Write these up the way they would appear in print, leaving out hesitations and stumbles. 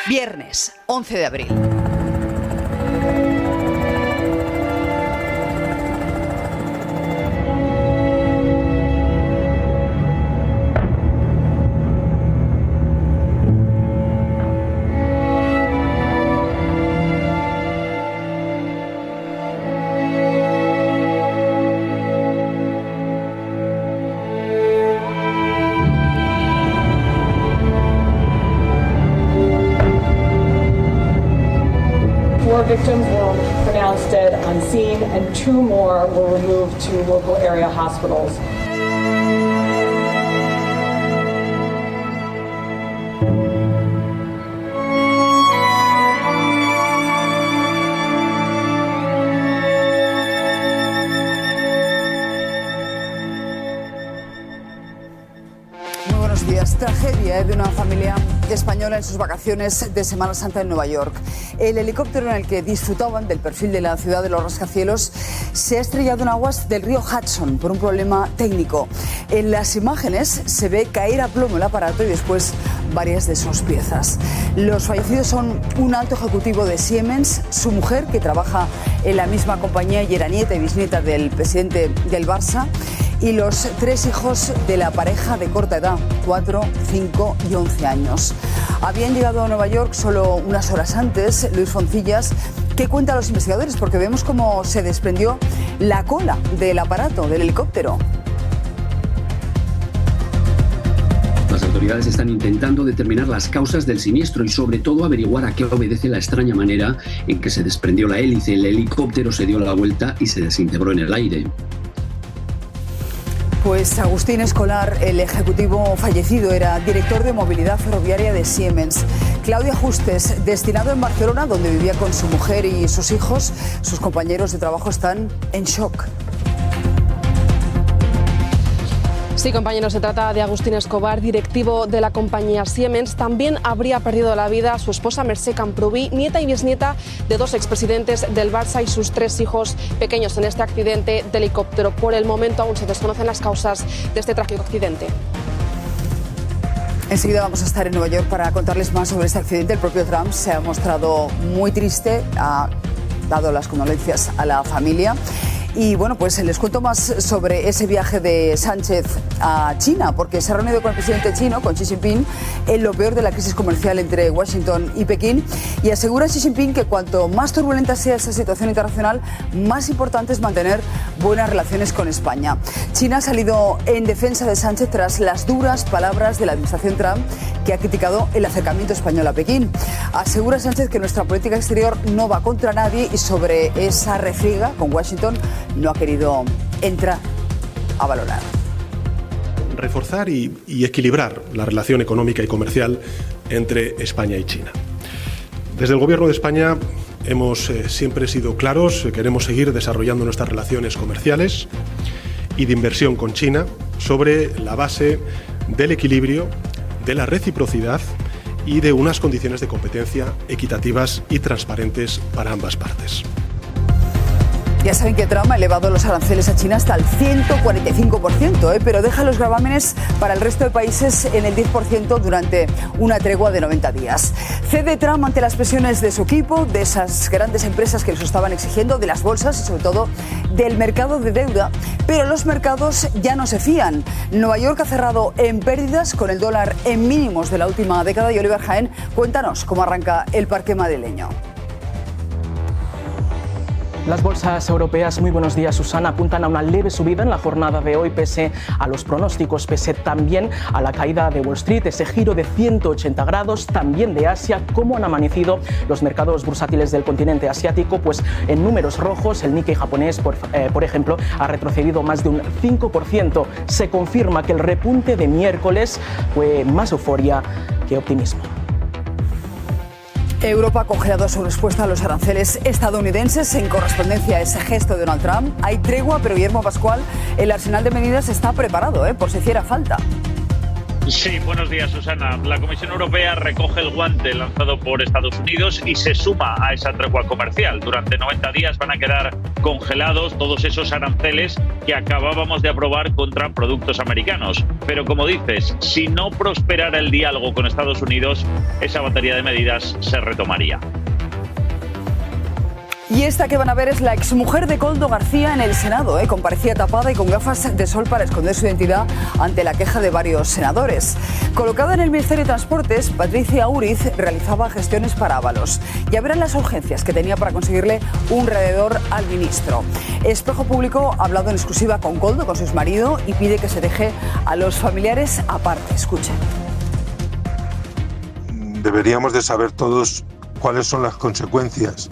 Viernes, 11 de abril. Victims were pronounced dead on scene and 2 more were removed to local area hospitals. Muy buenos días. Tragedia de una familia española en sus vacaciones de Semana Santa en Nueva York. El helicóptero en el que disfrutaban del perfil de la ciudad de los rascacielos se ha estrellado en aguas del río Hudson por un problema técnico. En las imágenes se ve caer a plomo el aparato y después varias de sus piezas. Los fallecidos son un alto ejecutivo de Siemens, su mujer, que trabaja en la misma compañía y era nieta y bisnieta del presidente del Barça, y los 3 hijos de la pareja de corta edad, 4, 5 y 11 años. Habían llegado a Nueva York solo unas horas antes. Luis Foncillas, ¿qué cuentan los investigadores? Porque vemos cómo se desprendió la cola del aparato, del helicóptero. Las autoridades están intentando determinar las causas del siniestro y sobre todo averiguar a qué obedece la extraña manera en que se desprendió la hélice. El helicóptero se dio la vuelta y se desintegró en el aire. Pues Agustín Escolar, el ejecutivo fallecido, era director de movilidad ferroviaria de Siemens. Claudia Justes, destinado en Barcelona, donde vivía con su mujer y sus hijos, sus compañeros de trabajo están en shock. Sí, compañeros, se trata de Agustín Escobar, directivo de la compañía Siemens. También habría perdido la vida su esposa Mercè Camprubí, nieta y bisnieta de 2 expresidentes del Barça y sus 3 hijos pequeños en este accidente de helicóptero. Por el momento aún se desconocen las causas de este trágico accidente. Enseguida vamos a estar en Nueva York para contarles más sobre este accidente. El propio Trump se ha mostrado muy triste, ha dado las condolencias a la familia. Y bueno, pues les cuento más sobre ese viaje de Sánchez a China, porque se ha reunido con el presidente chino, con Xi Jinping, en lo peor de la crisis comercial entre Washington y Pekín, y asegura Xi Jinping que cuanto más turbulenta sea esa situación internacional, más importante es mantener buenas relaciones con España. China ha salido en defensa de Sánchez tras las duras palabras de la administración Trump, que ha criticado el acercamiento español a Pekín. Asegura Sánchez que nuestra política exterior no va contra nadie y sobre esa refriega con Washington no ha querido entrar a valorar. Reforzar y equilibrar la relación económica y comercial entre España y China. Desde el Gobierno de España hemos siempre sido claros, queremos seguir desarrollando nuestras relaciones comerciales y de inversión con China sobre la base del equilibrio, de la reciprocidad y de unas condiciones de competencia equitativas y transparentes para ambas partes. Ya saben que Trump ha elevado los aranceles a China hasta el 145%, pero deja los gravámenes para el resto de países en el 10% durante una tregua de 90 días. Cede Trump ante las presiones de su equipo, de esas grandes empresas que les estaban exigiendo, de las bolsas y sobre todo del mercado de deuda, pero los mercados ya no se fían. Nueva York ha cerrado en pérdidas con el dólar en mínimos de la última década y Oliver Jaén, cuéntanos cómo arranca el parque madrileño. Las bolsas europeas, muy buenos días, Susana, apuntan a una leve subida en la jornada de hoy pese a los pronósticos, pese también a la caída de Wall Street, ese giro de 180 grados, también de Asia. ¿Cómo han amanecido los mercados bursátiles del continente asiático? Pues en números rojos, el Nikkei japonés, por ejemplo, ha retrocedido más de un 5%. Se confirma que el repunte de miércoles fue más euforia que optimismo. Europa ha congelado su respuesta a los aranceles estadounidenses en correspondencia a ese gesto de Donald Trump. Hay tregua, pero Guillermo Pascual, el arsenal de medidas está preparado, por si hiciera falta. Sí, buenos días, Susana. La Comisión Europea recoge el guante lanzado por Estados Unidos y se suma a esa tregua comercial. Durante 90 días van a quedar congelados todos esos aranceles que acabábamos de aprobar contra productos americanos. Pero como dices, si no prosperara el diálogo con Estados Unidos, esa batería de medidas se retomaría. Y esta que van a ver es la exmujer de Koldo García en el Senado. Comparecía tapada y con gafas de sol para esconder su identidad ante la queja de varios senadores. Colocada en el Ministerio de Transportes, Patricia Uriz realizaba gestiones para Ábalos. Ya verán las urgencias que tenía para conseguirle un rallador al ministro. Espejo Público ha hablado en exclusiva con Koldo, con su exmarido, y pide que se deje a los familiares aparte. Escuchen. Deberíamos de saber todos cuáles son las consecuencias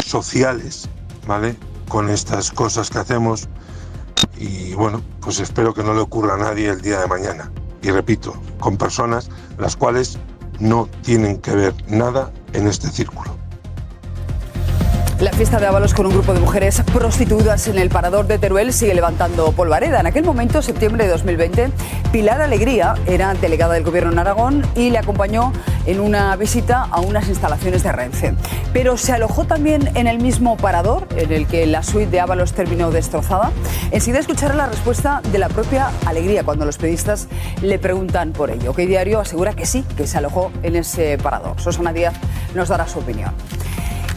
sociales, ¿vale?, con estas cosas que hacemos, y bueno, pues espero que no le ocurra a nadie el día de mañana, y repito, con personas las cuales no tienen que ver nada en este círculo. La fiesta de Ábalos con un grupo de mujeres prostituidas en el parador de Teruel sigue levantando polvareda. En aquel momento, septiembre de 2020, Pilar Alegría era delegada del Gobierno en Aragón y le acompañó en una visita a unas instalaciones de Renfe. Pero se alojó también en el mismo parador en el que la suite de Ábalos terminó destrozada. Enseguida escuchará la respuesta de la propia Alegría cuando los periodistas le preguntan por ello. OK Diario asegura que sí, que se alojó en ese parador. Susana Díaz nos dará su opinión.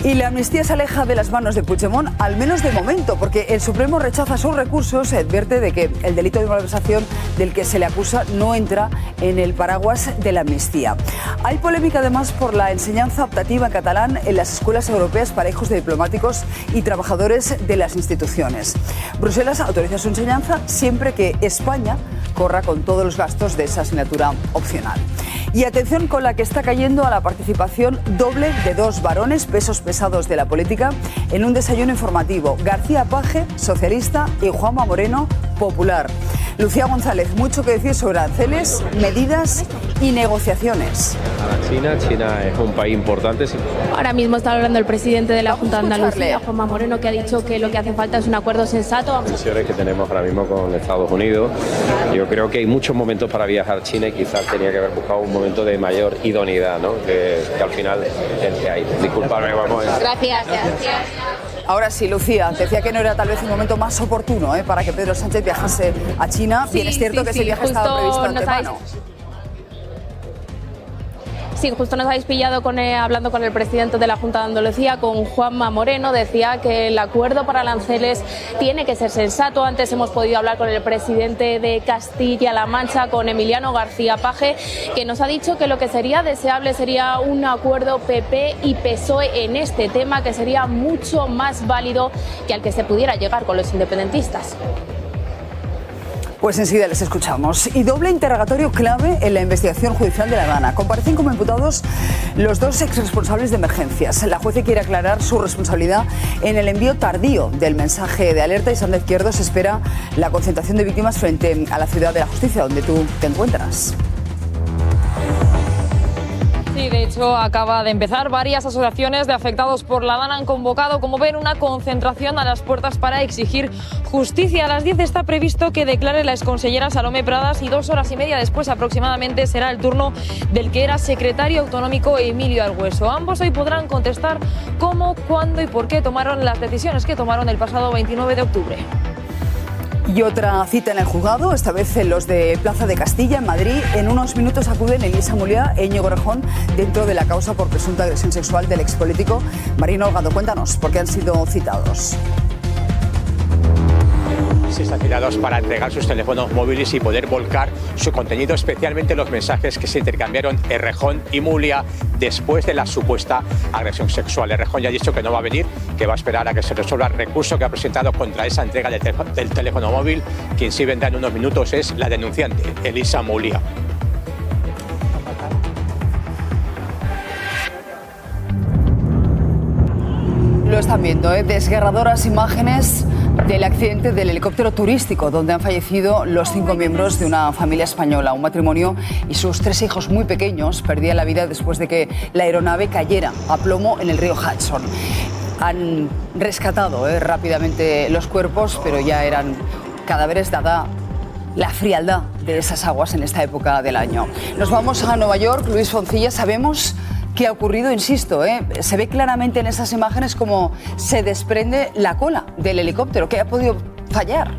Y la amnistía se aleja de las manos de Puigdemont, al menos de momento, porque el Supremo rechaza sus recursos. Se advierte de que el delito de malversación del que se le acusa no entra en el paraguas de la amnistía. Hay polémica además por la enseñanza optativa en catalán en las escuelas europeas para hijos de diplomáticos y trabajadores de las instituciones. Bruselas autoriza su enseñanza siempre que España corra con todos los gastos de esa asignatura opcional. Y atención con la que está cayendo a la participación doble de dos varones pesos pesados de la política en un desayuno informativo. García Paje, socialista, y Juanma Moreno, popular. Lucía González, mucho que decir sobre aranceles, medidas y negociaciones. China es un país importante. Ahora mismo está hablando el presidente de la Junta de Andalucía, Juanma Moreno, que ha dicho que lo que hace falta es un acuerdo sensato. Las decisiones que tenemos ahora mismo con Estados Unidos, yo creo que hay muchos momentos para viajar a China y quizás tenía que haber buscado un momento de mayor idoneidad, ¿no? Que al final es el que hay. Disculpadme, vamos. Gracias. Ahora sí, Lucía, decía que no era tal vez un momento más oportuno para que Pedro Sánchez viajase a China. Bien, es cierto que ese viaje estaba previsto antemano. Sí, justo nos habéis pillado hablando con el presidente de la Junta de Andalucía, con Juanma Moreno. Decía que el acuerdo para aranceles tiene que ser sensato. Antes hemos podido hablar con el presidente de Castilla-La Mancha, con Emiliano García Paje, que nos ha dicho que lo que sería deseable sería un acuerdo PP y PSOE en este tema, que sería mucho más válido que al que se pudiera llegar con los independentistas. Pues enseguida les escuchamos. Y doble interrogatorio clave en la investigación judicial de La Habana. Comparecen como imputados los dos exresponsables de emergencias. La jueza quiere aclarar su responsabilidad en el envío tardío del mensaje de alerta, y Sandra Izquierdo se espera la concentración de víctimas frente a la Ciudad de la Justicia, donde tú te encuentras. Sí, de hecho, acaba de empezar. Varias asociaciones de afectados por la Habana han convocado, como ven, una concentración a las puertas para exigir justicia. A las 10 está previsto que declare la exconsellera Salomé Pradas, y 2 horas y media después aproximadamente será el turno del que era secretario autonómico Emilio Argueso. Ambos hoy podrán contestar cómo, cuándo y por qué tomaron las decisiones que tomaron el pasado 29 de octubre. Y otra cita en el juzgado, esta vez en los de Plaza de Castilla, en Madrid. En unos minutos acuden Elisa Mulia e Íñigo Errejón dentro de la causa por presunta agresión sexual del expolítico. Marina Holgado, cuéntanos por qué han sido citados. Sí, están citados para entregar sus teléfonos móviles y poder volcar su contenido, especialmente los mensajes que se intercambiaron Errejón y Mulia después de la supuesta agresión sexual. Errejón ya ha dicho que no va a venir, que va a esperar a que se resuelva el recurso que ha presentado contra esa entrega del teléfono móvil. Quien sí vendrá en unos minutos es la denunciante, Elisa Mulia. Lo están viendo, desgarradoras imágenes del accidente del helicóptero turístico, donde han fallecido los 5 miembros de una familia española. Un matrimonio y sus 3 hijos muy pequeños perdían la vida después de que la aeronave cayera a plomo en el río Hudson. Han rescatado rápidamente los cuerpos, pero ya eran cadáveres dada la frialdad de esas aguas en esta época del año. Nos vamos a Nueva York. Luis Foncilla, sabemos qué ha ocurrido, insisto, se ve claramente en esas imágenes cómo se desprende la cola del helicóptero. ¿Qué ha podido fallar?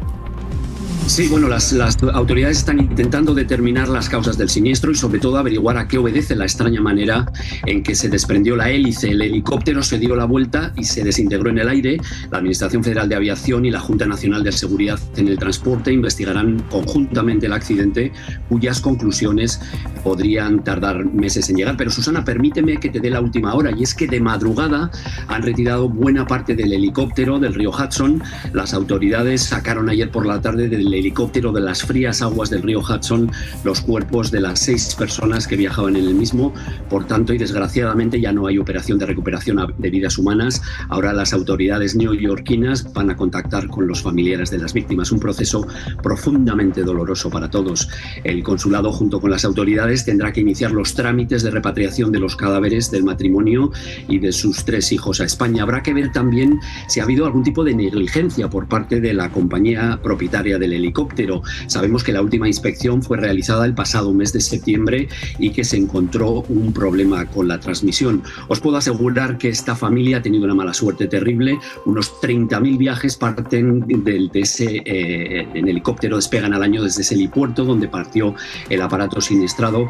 Sí, bueno, las autoridades están intentando determinar las causas del siniestro y sobre todo averiguar a qué obedece la extraña manera en que se desprendió la hélice. El helicóptero se dio la vuelta y se desintegró en el aire. La Administración Federal de Aviación y la Junta Nacional de Seguridad en el Transporte investigarán conjuntamente el accidente, cuyas conclusiones podrían tardar meses en llegar. Pero Susana, permíteme que te dé la última hora, y es que de madrugada han retirado buena parte del helicóptero del río Hudson. Las autoridades sacaron ayer por la tarde del helicóptero de las frías aguas del río Hudson los cuerpos de las 6 personas que viajaban en el mismo. Por tanto, y desgraciadamente, ya no hay operación de recuperación de vidas humanas. Ahora las autoridades neoyorquinas van a contactar con los familiares de las víctimas. Un proceso profundamente doloroso para todos. El consulado, junto con las autoridades, tendrá que iniciar los trámites de repatriación de los cadáveres del matrimonio y de sus 3 hijos a España. Habrá que ver también si ha habido algún tipo de negligencia por parte de la compañía propietaria del helicóptero. Sabemos que la última inspección fue realizada el pasado mes de septiembre y que se encontró un problema con la transmisión. Os puedo asegurar que esta familia ha tenido una mala suerte terrible. Unos 30.000 viajes parten en helicóptero, despegan al año desde ese helipuerto donde partió el aparato siniestrado,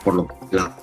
por lo que la